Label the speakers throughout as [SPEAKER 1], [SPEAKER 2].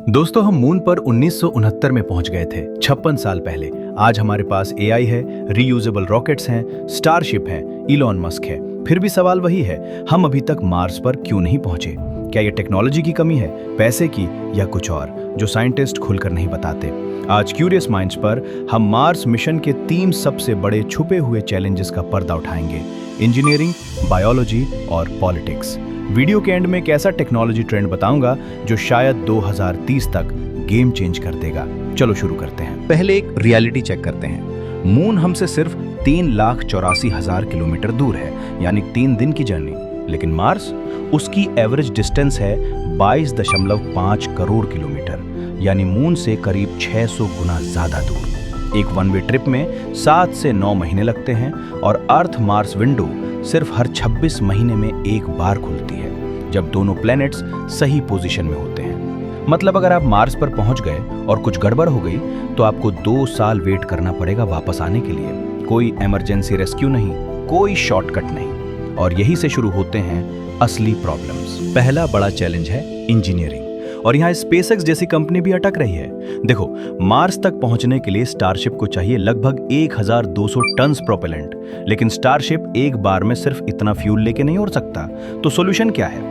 [SPEAKER 1] दोस्तों, हम मून पर 1969 में पहुंच गए थे, 56 साल पहले। आज हमारे पास एआई है, रीयूजेबल रॉकेट्स हैं, स्टारशिप है, इलॉन मस्क है। फिर भी सवाल वही है, हम अभी तक मार्स पर क्यों नहीं पहुंचे? क्या ये टेक्नोलॉजी की कमी है, पैसे की, या कुछ और जो साइंटिस्ट खुलकर नहीं बताते? आज क्यूरियस माइंड्स पर हम मार्स मिशन के 3 सबसे बड़े छुपे हुए चैलेंजेस का पर्दा उठाएंगे: इंजीनियरिंग, बायोलॉजी और पॉलिटिक्स। वीडियो के एंड में एक ऐसा टेक्नोलॉजी ट्रेंड बताऊंगा जो शायद 2030 तक गेम चेंज कर देगा। चलो शुरू करते हैं। पहले एक रियलिटी चेक करते हैं। मून हमसे सिर्फ 3,84,000 किलोमीटर दूर है, यानी 3 दिन की जर्नी। लेकिन मार्स, उसकी एवरेज डिस्टेंस है 22.5 करोड़ किलोमीटर, यानी मून से करीब 600 गुना ज्यादा दूर। एक वन वे ट्रिप में 7 से 9 महीने लगते हैं और अर्थ मार्स विंडो सिर्फ हर 26 महीने में एक बार खुलती है, जब दोनों प्लैनेट्स सही पोजीशन में होते हैं। मतलब अगर आप मार्स पर पहुंच गए और कुछ गड़बड़ हो गई तो आपको 2 साल वेट करना पड़ेगा वापस आने के लिए। कोई इमरजेंसी रेस्क्यू नहीं, कोई शॉर्टकट नहीं। और यही से शुरू होते हैं असली प्रॉब्लम्स। पहला बड़ा चैलेंज है इंजीनियरिंग, और यहाँ स्पेसएक्स जैसी कंपनी भी अटक रही है। देखो, मार्स तक पहुंचने के लिए स्टारशिप को चाहिए लगभग 1200 टन प्रोपेलेंट, लेकिन स्टारशिप एक बार में सिर्फ इतना फ्यूल लेके नहीं उड़ सकता। तो सॉल्यूशन क्या है?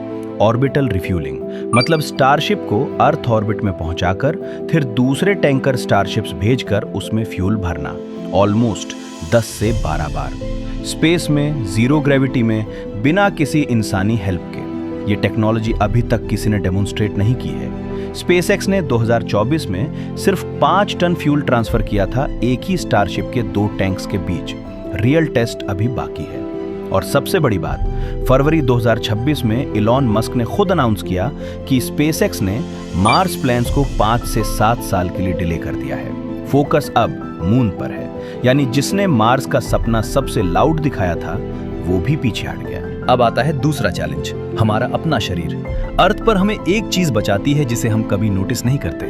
[SPEAKER 1] ऑर्बिटल रिफ्यूलिंग, मतलब स्टारशिप को अर्थ ऑर्बिट में पहुंचाकर फिर दूसरे टैंकर स्टारशिप्स भेजकर उसमें फ्यूल भरना, ऑलमोस्ट 10 से 12 बार, स्पेस में, जीरो ग्रेविटी में, बिना किसी इंसानी हेल्प के। ये टेक्नोलॉजी अभी तक किसी ने डेमोन्स्ट्रेट नहीं की है। स्पेसएक्स ने 2024 में सिर्फ 5 टन फ्यूल ट्रांसफर किया था एक ही स्टारशिप के 2 टैंक्स के बीच। रियल टेस्ट अभी बाकी है। और सबसे बड़ी बात, फरवरी 2026 में इलॉन मस्क ने खुद अनाउंस किया कि स्पेसएक्स ने मार्स प्लान्स को 5 से 7 साल के लिए डिले कर दिया है। फोकस अब मून पर है, यानी जिसने मार्स का सपना सबसे लाउड दिखाया था वो भी पीछे हट गया। अब आता है दूसरा चैलेंज, हमारा अपना शरीर। अर्थ पर हमें एक चीज बचाती है जिसे हम कभी नोटिस नहीं करते,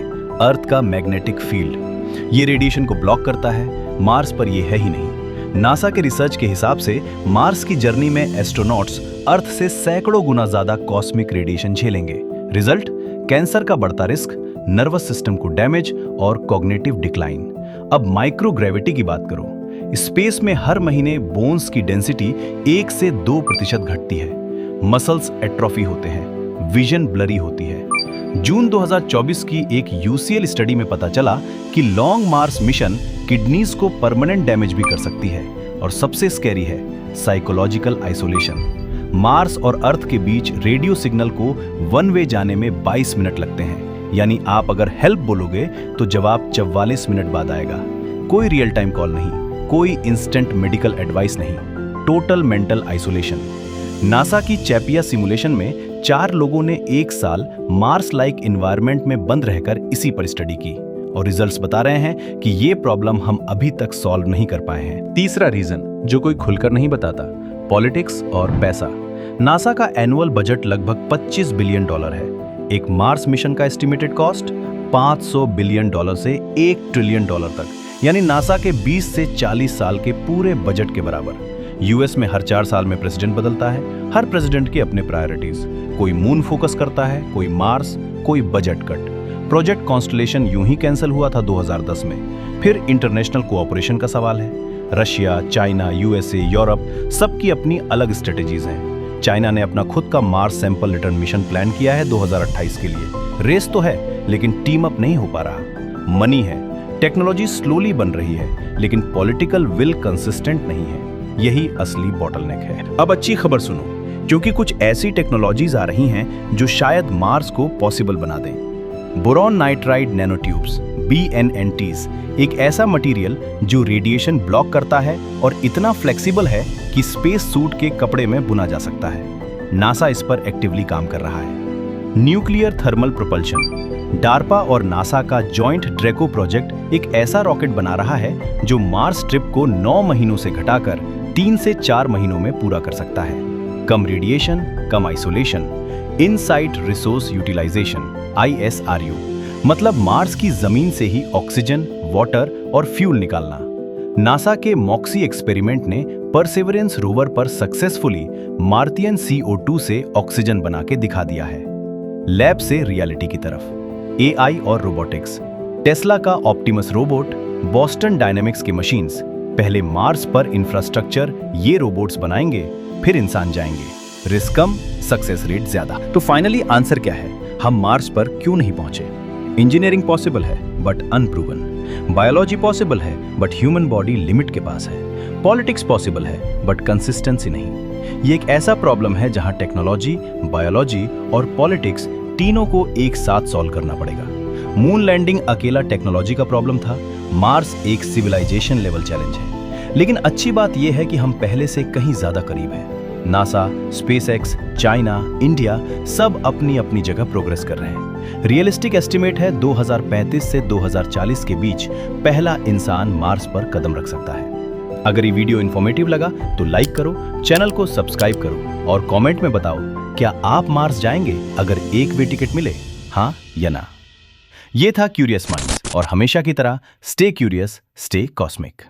[SPEAKER 1] अर्थ का मैग्नेटिक फील्ड। ये रेडिएशन को ब्लॉक करता है, मार्स पर ये है ही नहीं। नासा के रिसर्च के हिसाब से मार्स की जर्नी में एस्ट्रोनॉट्स अर्थ से सैकड़ों गुना ज्यादा कॉस्मिक रेडिएशन झेलेंगे। रिजल्ट, कैंसर का बढ़ता रिस्क, नर्वस सिस्टम को डैमेज और कॉग्निटिव डिक्लाइन। अब माइक्रोग्रेविटी की बात करो। स्पेस में हर महीने बोन्स की डेंसिटी 1 से 2% घटती है, मसल्स एट्रोफी होते हैं, विजन ब्लरी होती है। जून 2024 की एक यूसीएल स्टडी में पता चला कि लॉन्ग मार्स मिशन किडनीज को परमानेंट डैमेज भी कर सकती है। और सबसे स्कैरी है साइकोलॉजिकल आइसोलेशन। मार्स और अर्थ के बीच रेडियो सिग्नल को वन वे जाने में 22 मिनट लगते हैं, यानी आप अगर हेल्प बोलोगे तो जवाब 44 मिनट बाद आएगा। कोई रियल टाइम कॉल नहीं, कोई इंस्टेंट मेडिकल एडवाइस नहीं, टोटल मेंटल आइसोलेशन। नासा की चैपिया सिमुलेशन में 4 लोगों ने 1 साल मार्स लाइक एनवायरनमेंट में बंद रहकर इसी पर स्टडी की, और रिजल्ट्स बता रहे हैं कि ये प्रॉब्लम हम अभी तक सॉल्व नहीं कर पाए हैं। तीसरा रीजन जो कोई खुलकर नहीं बताता, पॉलिटिक्स और पैसा। नासा का एनुअल बजट लगभग $25 बिलियन है। एक मार्स मिशन का एस्टिमेटेड कॉस्ट $500 बिलियन से $1 ट्रिलियन तक, यानी नासा के 20 से 40 साल के पूरे बजट के बराबर। यूएस में हर 4 साल में प्रेसिडेंट बदलता है, हर प्रेसिडेंट की अपने प्रायोरिटीज। कोई मून फोकस करता है, कोई मार्स, कोई बजट कट। प्रोजेक्ट कॉन्स्टलेशन यूं ही कैंसिल हुआ था 2010 में। फिर इंटरनेशनल कोऑपरेशन का सवाल है। रशिया, चाइना, यूएसए, यूरोप, सबकी अपनी अलग स्ट्रेटेजीज हैं। चाइना ने अपना खुद का Mars sample return mission plan किया है 2028 के लिए। रेस तो है, लेकिन टीम अप नहीं हो पा रहा। मनी है, टेक्नोलॉजी स्लोली बन रही है, लेकिन पॉलिटिकल विल कंसिस्टेंट नहीं है। यही असली बॉटलनेक है। अब अच्छी खबर सुनो, क्योंकि कुछ ऐसी टेक्नोलॉजीज आ रही हैं जो शायद मार्स को पॉसिबल बना दें। बोरॉन नाइट्राइड नैनोट्यूब्स, BNNTs, एक ऐसा मटेरियल जो रेडिएशन ब्लॉक करता है और इतना फ्लेक्सिबल है कि स्पेस सूट के कपड़े में बुना जा सकता है। नासा इस पर एक्टिवली काम कर रहा है। न्यूक्लियर थर्मल प्रोपल्शन, डार्पा और नासा का जॉइंट ड्रैको प्रोजेक्ट एक ऐसा रॉकेट बना रहा है जो मार्स ट्रिप को 9 महीनों से घटाकर 3 से 4 महीनों में पूरा कर सकता है। कम रेडिएशन, कम isolation, in situ resource utilization, ISRU, मतलब मार्स की जमीन से ही ऑक्सीजन, वाटर और फ्यूल निकालना। नासा के मॉक्सी एक्सपेरिमेंट ने परसेवरेंस रोवर पर सक्सेसफुली मार्टियन CO2 से ऑक्सीजन बना के दिखा दिया है। लैब से रियलिटी की तरफ। एआई और रोबोटिक्स। टेस्ला का ऑप्टिमस रोबोट, बॉस्टन डायनेमिक्स की मशीन्स। पहले मार्स पर इंफ्रास्ट्रक्चर ये रोबोट्स बनाएंगे, फिर इंसान जाएंगे। रिस्क कम, सक्सेस रेट ज्यादा। तो फाइनली आंसर क्या है? हम मार्स पर क्यों नहीं पहुंचे? इंजीनियरिंग पॉसिबल है बट अनप्रूवन। बायोलॉजी पॉसिबल है बट ह्यूमन बॉडी लिमिट के पास है। पॉलिटिक्स पॉसिबल है बट कंसिस्टेंसी नहीं। ये एक ऐसा प्रॉब्लम है जहां टेक्नोलॉजी, बायोलॉजी और पॉलिटिक्स तीनों को एक साथ सॉल्व करना पड़ेगा। मून लैंडिंग अकेला टेक्नोलॉजी का प्रॉब्लम था, मार्स एक सिविलाइजेशन लेवल चैलेंज है। लेकिन अच्छी बात यह है कि हम पहले से कहीं ज्यादा करीब हैं। नासा, स्पेसएक्स, चाइना, इंडिया सब अपनी अपनी जगह प्रोग्रेस कर रहे हैं। रियलिस्टिक एस्टिमेट है 2035 से 2040 के बीच पहला इंसान मार्स पर कदम रख सकता है। अगर ये वीडियो इंफॉर्मेटिव लगा तो लाइक करो, चैनल को सब्सक्राइब करो और कमेंट में बताओ, क्या आप मार्स जाएंगे अगर एक वे टिकट मिले, हाँ या ना? ये था क्यूरियस माइंड्स और हमेशा की तरह स्टे क्यूरियस, स्टे कॉस्मिक।